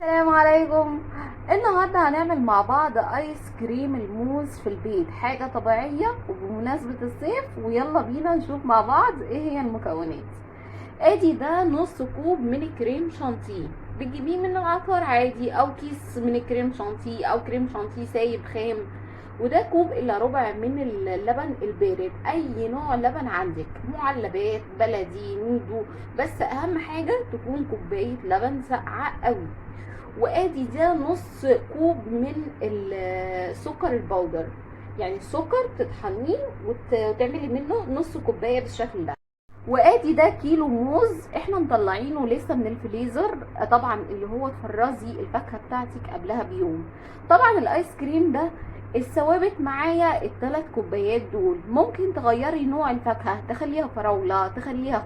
السلام عليكم. النهارده هنعمل مع بعض ايس كريم الموز في البيت، حاجه طبيعيه وبمناسبه الصيف. ويلا بينا نشوف مع بعض ايه هي المكونات. ادي ده نص كوب من الكريم شانتيه، بتجيبيه من العطار عادي، او كيس من الكريم شانتيه، او كريم شانتيه سايب خام. وده كوب الا ربع من اللبن البارد، اي نوع لبن عندك، معلبات، بلدي، نيدو، بس اهم حاجه تكون كوبايه لبن ساقعه قوي. وادي ده نص كوب من السكر البودر، يعني السكر تطحنيه وتعملي منه نص كوبايه بالشكل ده. وادي ده كيلو موز احنا مطلعينه لسه من الفريزر، طبعا اللي هو تفرزي الفاكهه بتاعتك قبلها بيوم. طبعا الايس كريم ده الثوابت معايا الثلاث كوبايات دول، ممكن تغيري نوع الفاكهه، تخليها فراوله، تخليها